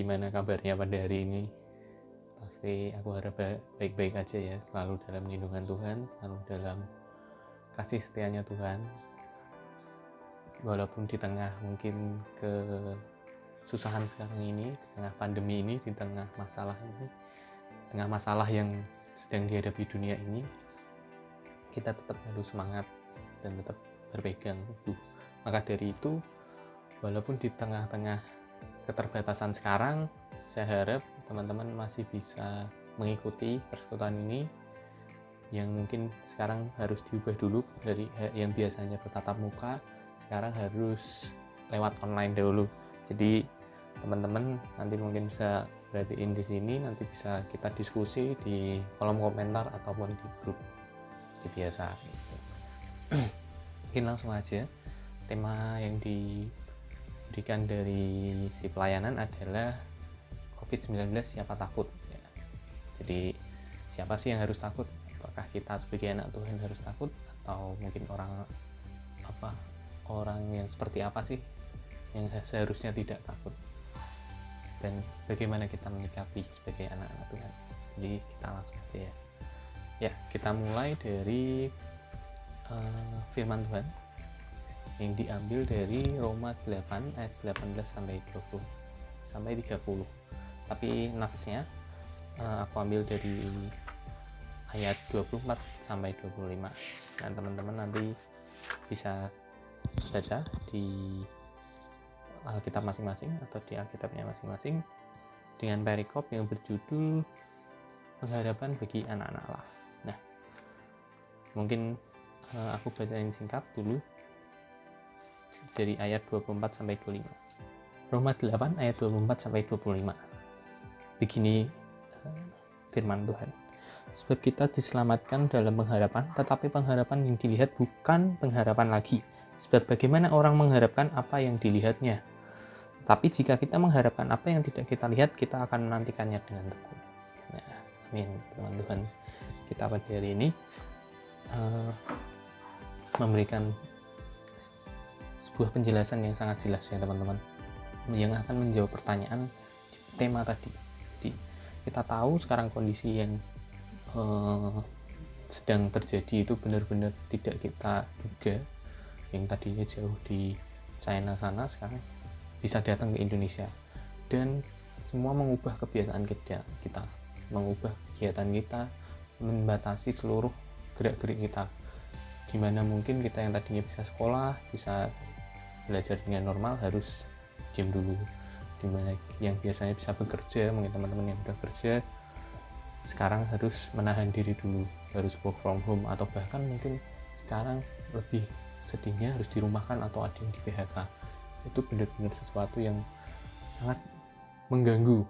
gimana kabarnya pada hari ini? Pasti aku harap baik-baik aja ya, selalu dalam lindungan Tuhan, selalu dalam kasih setianya Tuhan. Walaupun di tengah mungkin kesusahan sekarang ini, di tengah pandemi ini, di tengah masalah ini, tengah masalah yang sedang dihadapi dunia ini, kita tetap harus semangat dan tetap berpegang teguh. Maka dari itu, walaupun di tengah-tengah keterbatasan sekarang, saya harap teman-teman masih bisa mengikuti persekutuan ini yang mungkin sekarang harus diubah dulu dari yang biasanya bertatap muka, sekarang harus lewat online dulu. Jadi teman-teman nanti mungkin bisa perhatiin di sini, nanti bisa kita diskusi di kolom komentar ataupun di grup seperti biasa. Mungkin langsung aja, tema yang diberikan dari si pelayanan adalah COVID-19 siapa takut ya. Jadi siapa sih yang harus takut? Apakah kita sebagai anak Tuhan harus takut, atau mungkin orang yang seperti apa sih yang seharusnya tidak takut, dan bagaimana kita menyikapi sebagai anak-anak Tuhan. Jadi kita langsung aja ya, kita mulai dari firman Tuhan yang diambil dari Roma 8 ayat 18 sampai 20 sampai 30. Tapi nafsnya aku ambil dari ayat 24 sampai 25. Dan teman-teman nanti bisa baca di Alkitab masing-masing atau di Alkitabnya masing-masing dengan perikop yang berjudul pengharapan bagi anak-anak Allah. Nah, mungkin aku bacain singkat dulu dari ayat 24 sampai 25. Roma 8 ayat 24 sampai 25. Begini firman Tuhan. Sebab kita diselamatkan dalam pengharapan, tetapi pengharapan yang dilihat bukan pengharapan lagi. Sebab bagaimana orang mengharapkan apa yang dilihatnya? Tapi jika kita mengharapkan apa yang tidak kita lihat, kita akan menantikannya dengan tekun. Nah, amin, firman Tuhan kita pada hari ini memberikan sebuah penjelasan yang sangat jelas ya teman-teman, yang akan menjawab pertanyaan tema tadi. Jadi kita tahu sekarang kondisi yang sedang terjadi itu benar-benar tidak kita duga. Yang tadinya jauh di China sana sekarang bisa datang ke Indonesia, dan semua mengubah kebiasaan kita, mengubah kegiatan kita, membatasi seluruh gerak-gerik kita, dimana mungkin kita yang tadinya bisa sekolah, bisa belajar dengan normal, harus diam dulu. Dimana yang biasanya bisa bekerja, mungkin teman-teman yang udah kerja sekarang harus menahan diri dulu, harus work from home, atau bahkan mungkin sekarang lebih sedihnya harus dirumahkan atau ada yang di PHK. Itu benar-benar sesuatu yang sangat mengganggu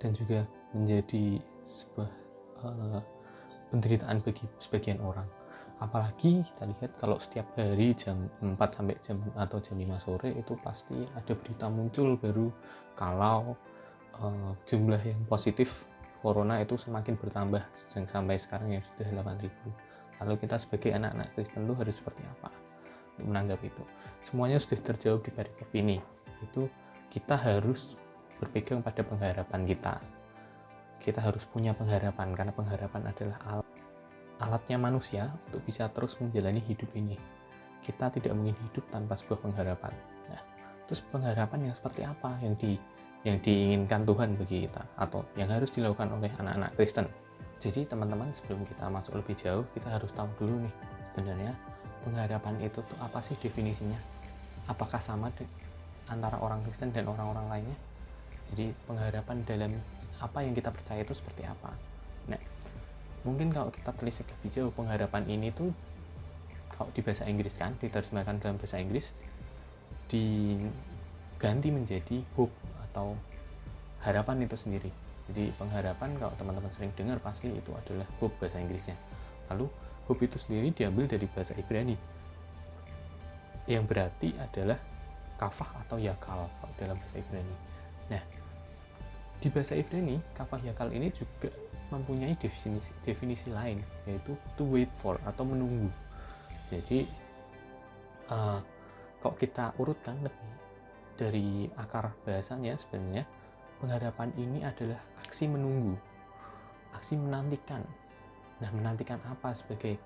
dan juga menjadi sebuah penderitaan bagi sebagian orang. Apalagi kita lihat kalau setiap hari jam 4 sampai jam 5 sore itu pasti ada berita muncul baru kalau jumlah yang positif corona itu semakin bertambah sampai sekarang yang sudah 8.000. Lalu kita sebagai anak-anak Kristen itu harus seperti apa untuk menanggapi itu? Semuanya sudah terjawab di perikop ini. Itu kita harus berpegang pada pengharapan kita. Kita harus punya pengharapan, karena pengharapan adalah alatnya manusia untuk bisa terus menjalani hidup ini. Kita tidak mungkin hidup tanpa sebuah pengharapan. Nah, terus pengharapan yang seperti apa yang diinginkan Tuhan bagi kita, atau yang harus dilakukan oleh anak-anak Kristen? Jadi teman-teman, sebelum kita masuk lebih jauh, kita harus tahu dulu nih, sebenarnya pengharapan itu tuh apa sih definisinya? Apakah sama antara orang Kristen dan orang-orang lainnya? Jadi pengharapan dalam apa yang kita percaya itu seperti apa? Nah, mungkin kalau kita telisik lebih jauh, pengharapan ini tuh kalau di bahasa Inggris kan, diterjemahkan dalam bahasa Inggris, diganti menjadi hope atau harapan itu sendiri. Jadi pengharapan kalau teman-teman sering dengar pasti itu adalah hope bahasa Inggrisnya. Lalu hope itu sendiri diambil dari bahasa Ibrani, yang berarti adalah kafah atau yakal dalam bahasa Ibrani. Nah, di bahasa Ibrani, kafah yakal ini juga mempunyai definisi lain, yaitu to wait for atau menunggu. Jadi kalau kita urutkan lebih dari akar bahasanya, sebenarnya pengharapan ini adalah aksi menunggu, aksi menantikan. Nah, menantikan apa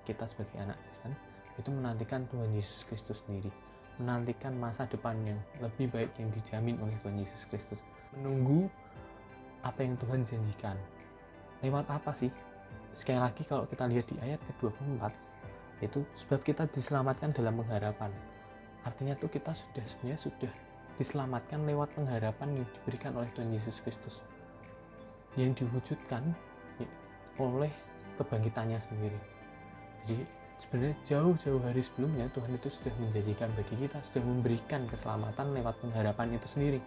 kita sebagai anak Kristen? Itu menantikan Tuhan Yesus Kristus sendiri, menantikan masa depan yang lebih baik yang dijamin oleh Tuhan Yesus Kristus, menunggu apa yang Tuhan janjikan. Lewat apa sih? Sekali lagi kalau kita lihat di ayat ke-24, itu sebab kita diselamatkan dalam pengharapan. Artinya tuh kita sebenarnya sudah diselamatkan lewat pengharapan yang diberikan oleh Tuhan Yesus Kristus, yang diwujudkan oleh kebangkitannya sendiri. Jadi sebenarnya jauh-jauh hari sebelumnya Tuhan itu sudah menjanjikan bagi kita, sudah memberikan keselamatan lewat pengharapan itu sendiri.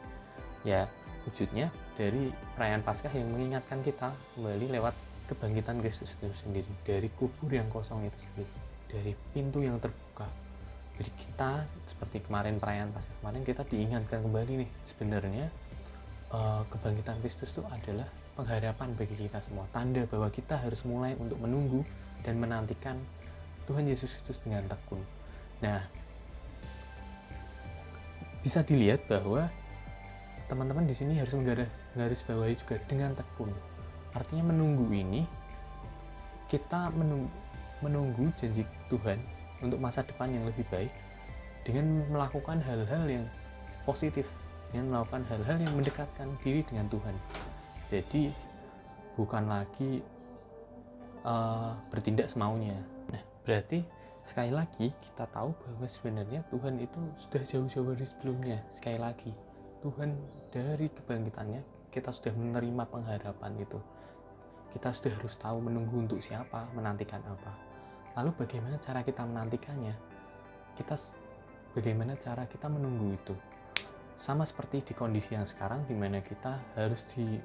Ya, wujudnya dari perayaan Paskah yang mengingatkan kita kembali lewat kebangkitan Kristus itu sendiri, dari kubur yang kosong itu sendiri, dari pintu yang terbuka. Jadi kita seperti kemarin perayaan Paskah kemarin, kita diingatkan kembali nih, sebenarnya kebangkitan Kristus itu adalah pengharapan bagi kita semua, tanda bahwa kita harus mulai untuk menunggu dan menantikan Tuhan Yesus Kristus dengan tekun. Nah, bisa dilihat bahwa teman-teman di sini harus menggarisbawahi juga dengan tekun. Artinya menunggu ini, kita menunggu janji Tuhan untuk masa depan yang lebih baik dengan melakukan hal-hal yang positif, dengan melakukan hal-hal yang mendekatkan diri dengan Tuhan. Jadi bukan lagi bertindak semaunya. Nah, berarti sekali lagi kita tahu bahwa sebenarnya Tuhan itu sudah jauh-jauh hari sebelumnya. Sekali lagi, Tuhan dari kebangkitannya kita sudah menerima pengharapan itu. Kita sudah harus tahu menunggu untuk siapa, menantikan apa. Lalu bagaimana cara kita menantikannya? Bagaimana cara kita menunggu itu? Sama seperti di kondisi yang sekarang, di mana kita harus dipaksa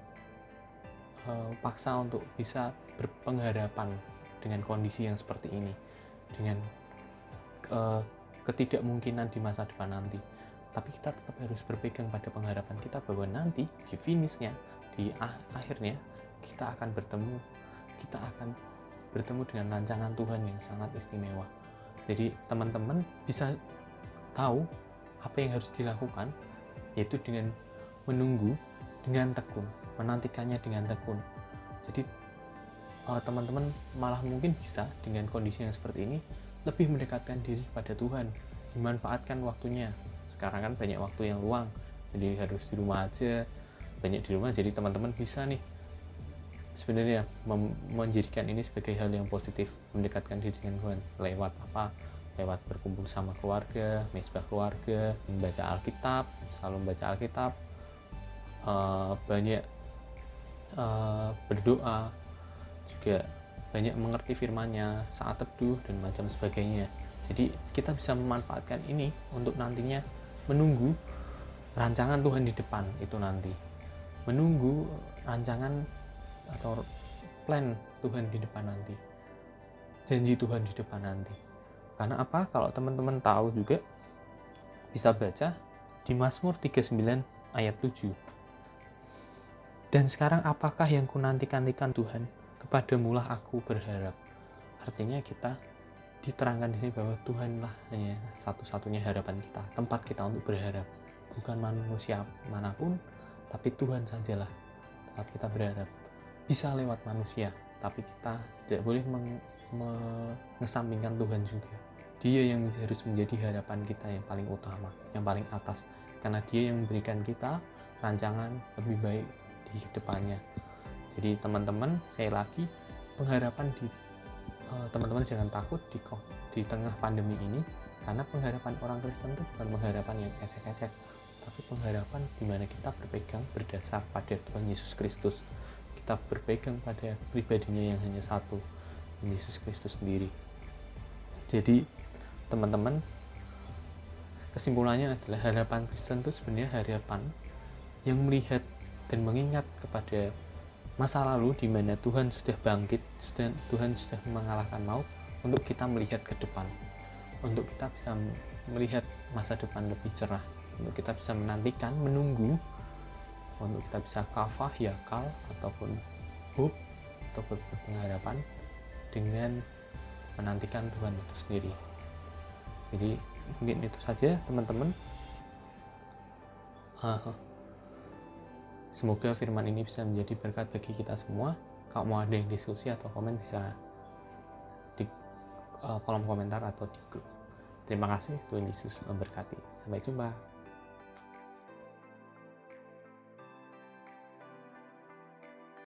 untuk bisa berpengharapan dengan kondisi yang seperti ini, dengan ketidakmungkinan di masa depan nanti. Tapi kita tetap harus berpegang pada pengharapan kita bahwa nanti di finishnya, di akhirnya kita akan bertemu dengan rancangan Tuhan yang sangat istimewa. Jadi teman-teman bisa tahu apa yang harus dilakukan, yaitu dengan menunggu dengan tekun, menantikannya dengan tekun. Jadi teman-teman malah mungkin bisa dengan kondisi yang seperti ini lebih mendekatkan diri pada Tuhan, dimanfaatkan waktunya. Sekarang kan banyak waktu yang luang, jadi harus di rumah aja, banyak di rumah, jadi teman-teman bisa nih sebenarnya menjadikan ini sebagai hal yang positif, mendekatkan diri dengan Tuhan. Lewat apa? Lewat berkumpul sama keluarga, mesbah keluarga, membaca Alkitab, selalu membaca Alkitab, banyak berdoa, juga banyak mengerti firman-Nya, saat teduh dan macam sebagainya. Jadi kita bisa memanfaatkan ini untuk nantinya menunggu rancangan Tuhan di depan itu nanti, menunggu rancangan atau plan Tuhan di depan nanti, janji Tuhan di depan nanti. Karena apa? Kalau teman-teman tahu juga, bisa baca di Mazmur 39 ayat 7. Dan sekarang apakah yang kunanti-nantikan Tuhan? Kepadamulah aku berharap. Artinya kita diterangkan di sini bahwa Tuhanlah hanya satu-satunya harapan kita, tempat kita untuk berharap. Bukan manusia manapun, tapi Tuhan sajalah tempat kita berharap. Bisa lewat manusia, tapi kita tidak boleh mengesampingkan Tuhan juga. Dia yang harus menjadi harapan kita yang paling utama, yang paling atas, karena Dia yang memberikan kita rancangan lebih baik di depannya. Jadi teman-teman, saya lagi pengharapan teman-teman jangan takut di tengah pandemi ini, karena pengharapan orang Kristen itu bukan pengharapan yang ecek-ecek, tapi pengharapan di mana kita berpegang berdasar pada Tuhan Yesus Kristus. Kita berpegang pada pribadinya yang hanya satu, Yesus Kristus sendiri. Jadi teman-teman, kesimpulannya adalah harapan Kristen itu sebenarnya harapan yang melihat dan mengingat kepada masa lalu di mana Tuhan sudah bangkit, Tuhan sudah mengalahkan maut, untuk kita melihat ke depan, untuk kita bisa melihat masa depan lebih cerah, untuk kita bisa menantikan, menunggu, untuk kita bisa kafah, yakal, ataupun hope, ataupun pengharapan dengan menantikan Tuhan itu sendiri. Jadi mungkin itu saja teman-teman. Semoga firman ini bisa menjadi berkat bagi kita semua. Kalau mau ada yang diskusi atau komen bisa di kolom komentar atau di grup. Terima kasih, Tuhan Yesus memberkati. Sampai jumpa.